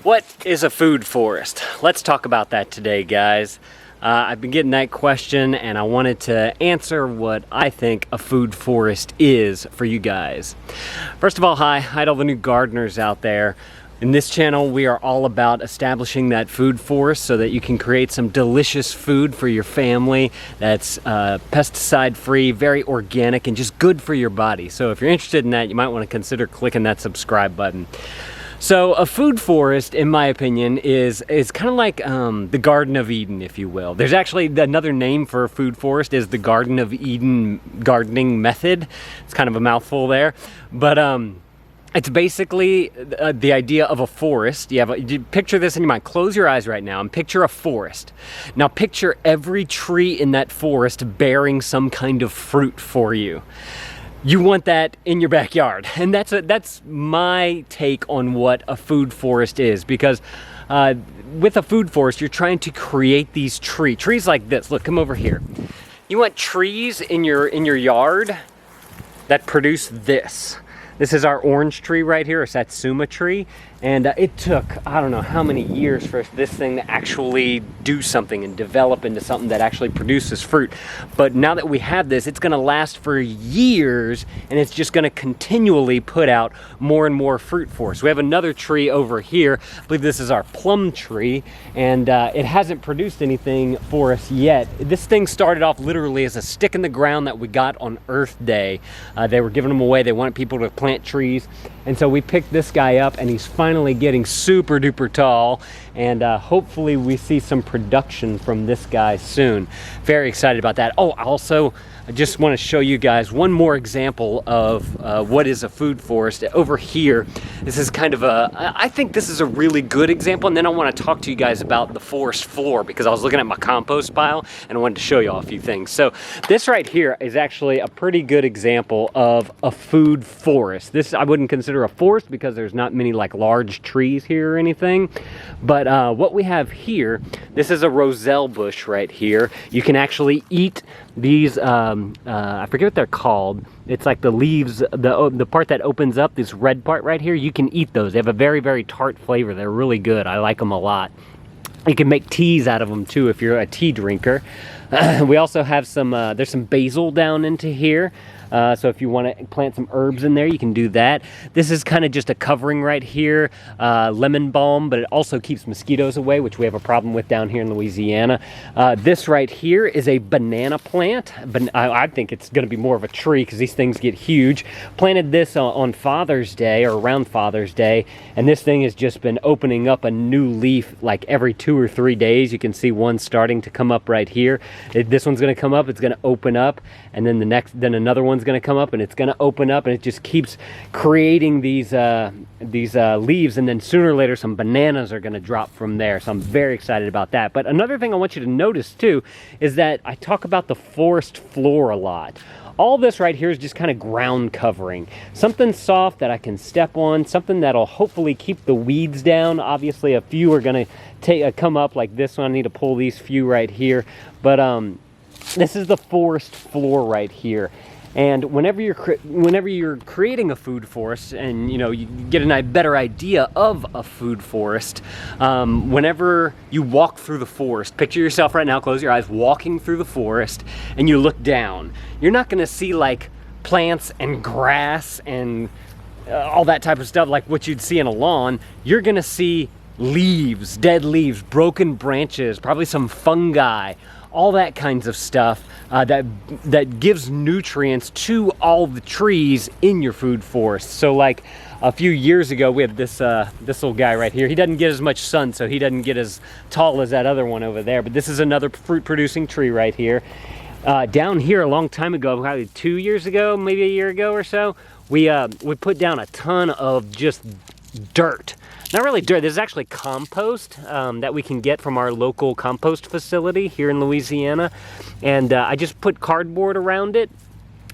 What is a food forest? Let's talk about that today, guys. I've been getting that question and I wanted to answer what I think a food forest is for you guys. First of all, hi to all the new gardeners out there. In this channel, we are all about establishing that food forest so that you can create some delicious food for your family that's pesticide-free, very organic, and just good for your body. So if you're interested in that, you might want to consider clicking that subscribe button. So a food forest, in my opinion, is kind of like the Garden of Eden, if you will. There's actually another name for a food forest is the Garden of Eden gardening method. It's kind of a mouthful there, but it's basically the idea of a forest. You picture this in your mind. Close your eyes right now and picture a forest. Now picture every tree in that forest bearing some kind of fruit for you. You want that in your backyard, and that's my take on what a food forest is, because with a food forest, you're trying to create these trees like this. Look, come over here. You want trees in your yard that produce this. This is our orange tree right here, a Satsuma tree, and it took, I don't know how many years for this thing to actually do something and develop into something that actually produces fruit. But now that we have this, it's gonna last for years, and it's just gonna continually put out more and more fruit for us. We have another tree over here. I believe this is our plum tree, and it hasn't produced anything for us yet. This thing started off literally as a stick in the ground that we got on Earth Day. They were giving them away. They wanted people to plant trees, and so we picked this guy up, and he's finally getting super duper tall, and hopefully we see some production from this guy soon. Very excited about that. Oh, also I just want to show you guys one more example of what is a food forest. Over here, this is kind of I think this is a really good example, and then I want to talk to you guys about the forest floor, because I was looking at my compost pile and I wanted to show you all a few things. So this right here is actually a pretty good example of a food forest. This I wouldn't consider a forest because there's not many like large trees here or anything, but what we have here, this is a roselle bush right here. You can actually eat these, I forget what they're called. It's like the leaves, the part that opens up, this red part right here, you can eat those. They have a very, very tart flavor. They're really good. I like them a lot. You can make teas out of them too if you're a tea drinker. We also have some, there's some basil down into here. So if you want to plant some herbs in there, you can do that. This is kind of just a covering right here, lemon balm, but it also keeps mosquitoes away, which we have a problem with down here in Louisiana. This right here is a banana plant, but I think it's going to be more of a tree because these things get huge. Planted this on Father's Day, or around Father's Day, and this thing has just been opening up a new leaf like every 2 or 3 days. You can see one starting to come up right here. This one's going to come up, it's going to open up, and then then another one's going to come up and it's going to open up, and it just keeps creating these leaves, and then sooner or later some bananas are going to drop from there. So I'm very excited about that. But another thing I want you to notice too is that I talk about the forest floor a lot. All this right here is just kind of ground covering. Something soft that I can step on, something that'll hopefully keep the weeds down. Obviously a few are going to come up like this one. I need to pull these few right here. But this is the forest floor right here. And whenever you're creating a food forest, and you get a better idea of a food forest, whenever you walk through the forest, picture yourself right now, close your eyes, walking through the forest, and you look down. You're not going to see like plants and grass and all that type of stuff like what you'd see in a lawn. You're going to see leaves, dead leaves, broken branches, probably some fungi, all that kinds of stuff that gives nutrients to all the trees in your food forest. So like a few years ago, we had this little guy right here. He doesn't get as much sun, so he doesn't get as tall as that other one over there. But this is another fruit producing tree right here. Down here a long time ago, probably 2 years ago, maybe a year ago or so, we put down a ton of just dirt. Not really dirt, this is actually compost that we can get from our local compost facility here in Louisiana. And I just put cardboard around it,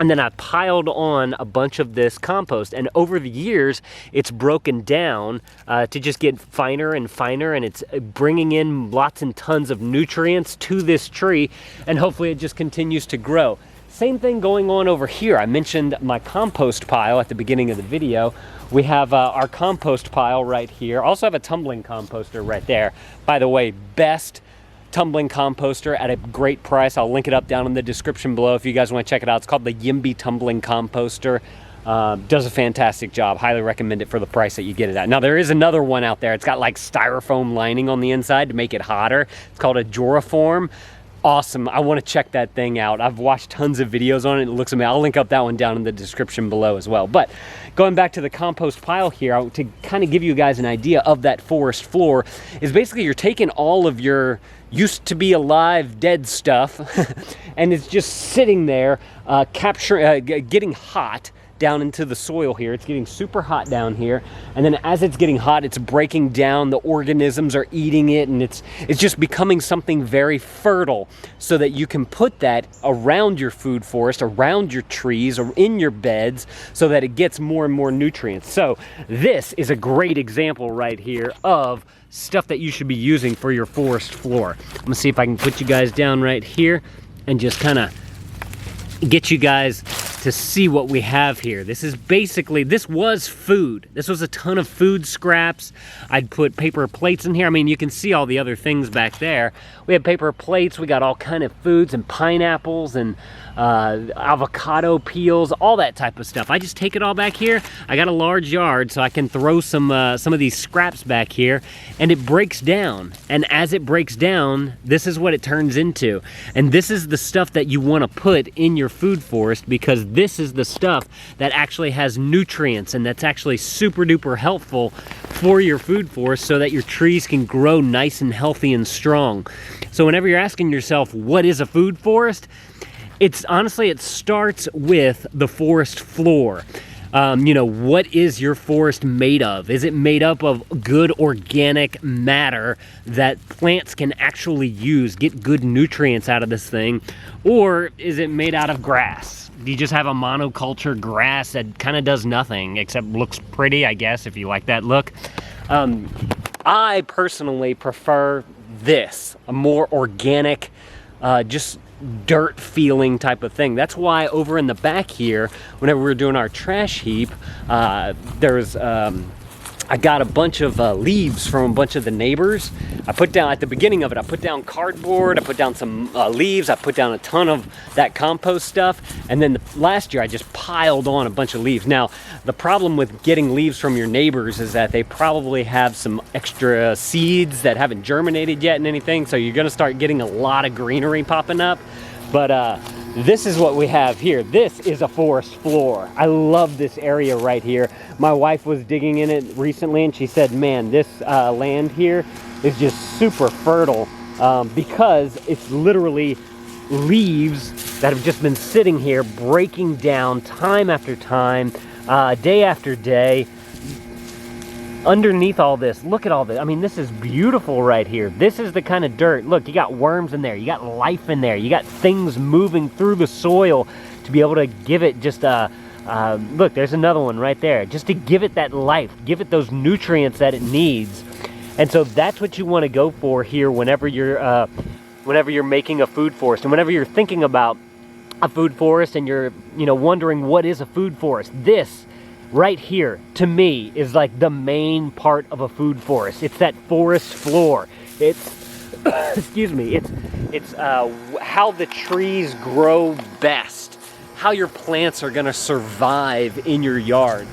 and then I piled on a bunch of this compost. And over the years, it's broken down to just get finer and finer, and it's bringing in lots and tons of nutrients to this tree, and hopefully it just continues to grow. Same thing going on over here. I mentioned my compost pile at the beginning of the video. We have our compost pile right here. Also have a tumbling composter right there. By the way, best tumbling composter at a great price. I'll link it up down in the description below if you guys want to check it out. It's called the Yimby tumbling composter. Does a fantastic job. Highly recommend it for the price that you get it at. Now there is another one out there. It's got like styrofoam lining on the inside to make it hotter. It's called a Jora form. Awesome. I want to check that thing out. I've watched tons of videos on it. It looks amazing. I'll link up that one down in the description below as well. But going back to the compost pile here, to kind of give you guys an idea of that forest floor, is basically you're taking all of your used to be alive dead stuff and it's just sitting there getting hot down into the soil here. It's getting super hot down here, and then as it's getting hot, it's breaking down, the organisms are eating it, and it's just becoming something very fertile, so that you can put that around your food forest, around your trees, or in your beds, so that it gets more and more nutrients. So this is a great example right here of stuff that you should be using for your forest floor. I'm gonna see if I can put you guys down right here and just kind of get you guys to see what we have here. This is basically, this was food. This was a ton of food scraps. I'd put paper plates in here. I mean, you can see all the other things back there. We have paper plates, we got all kind of foods and pineapples and avocado peels, all that type of stuff. I just take it all back here. I got a large yard, so I can throw some of these scraps back here, and it breaks down. And as it breaks down, this is what it turns into. And this is the stuff that you want to put in your food forest, because this is the stuff that actually has nutrients and that's actually super duper helpful for your food forest, so that your trees can grow nice and healthy and strong. So whenever you're asking yourself, what is a food forest? It's honestly, it starts with the forest floor. You know, what is your forest made of? Is it made up of good organic matter that plants can actually use, get good nutrients out of this thing? Or is it made out of grass? Do you just have a monoculture grass that kind of does nothing except looks pretty, I guess, if you like that look? I personally prefer this, a more organic, just dirt feeling type of thing. That's why over in the back here, whenever we were doing our trash heap, there's I got a bunch of leaves from a bunch of the neighbors. I put down, at the beginning of it, I put down cardboard, I put down some leaves, I put down a ton of that compost stuff, and then last year I just piled on a bunch of leaves. Now, the problem with getting leaves from your neighbors is that they probably have some extra seeds that haven't germinated yet and anything, so you're gonna start getting a lot of greenery popping up. But this is what we have here. This is a forest floor. I love this area right here. My wife was digging in it recently and she said, man, this land here is just super fertile because it's literally leaves that have just been sitting here breaking down time after time, day after day. Underneath all this, look at all this. I mean, this is beautiful right here. This is the kind of dirt. Look, you got worms in there. You got life in there. You got things moving through the soil to be able to give it just look, there's another one right there. Just to give it that life, give it those nutrients that it needs. And so that's what you want to go for here whenever you're making a food forest, and whenever you're thinking about a food forest and you're, you know, wondering what is a food forest. This right here, to me, is like the main part of a food forest. It's that forest floor. It's, excuse me, it's how the trees grow best, how your plants are gonna survive in your yard.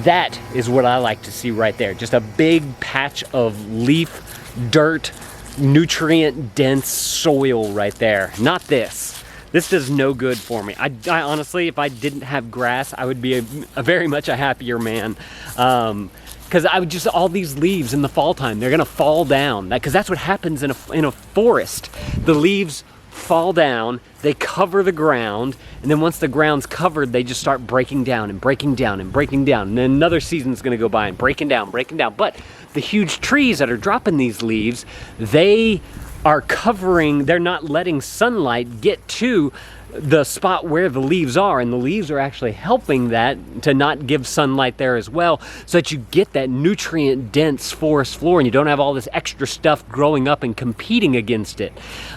That is what I like to see right there. Just a big patch of leaf, dirt, nutrient-dense soil right there. Not this. This does no good for me. I honestly, if I didn't have grass, I would be a very much a happier man. Because I would just, all these leaves in the fall time, they're gonna fall down. Because that's what happens in a forest. The leaves fall down, they cover the ground, and then once the ground's covered, they just start breaking down and breaking down and breaking down. And then another season's gonna go by and breaking down. But the huge trees that are dropping these leaves, they are covering, they're not letting sunlight get to the spot where the leaves are, and the leaves are actually helping that to not give sunlight there as well, so that you get that nutrient dense forest floor and you don't have all this extra stuff growing up and competing against it.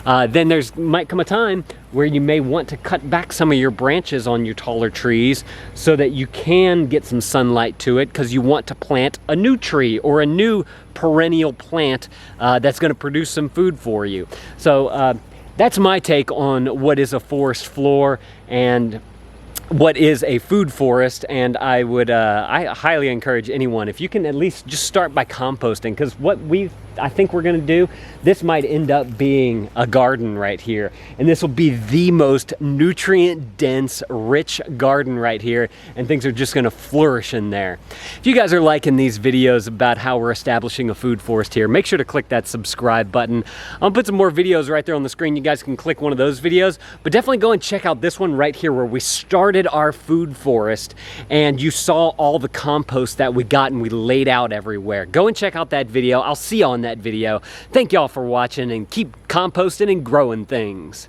Then there's might come a time where you may want to cut back some of your branches on your taller trees so that you can get some sunlight to it, because you want to plant a new tree or a new perennial plant that's going to produce some food for you. So that's my take on what is a forest floor and what is a food forest. And I would I highly encourage anyone, if you can at least just start by composting, because what I think we're going to do, this might end up being a garden right here, and this will be the most nutrient dense, rich garden right here, and things are just going to flourish in there. If you guys are liking these videos about how we're establishing a food forest here, make sure to click that subscribe button. I'll put some more videos right there on the screen. You guys can click one of those videos, but definitely go and check out this one right here where we started our food forest, and you saw all the compost that we got and we laid out everywhere. Go and check out that video. I'll see you on that video. Thank y'all for watching, and keep composting and growing things.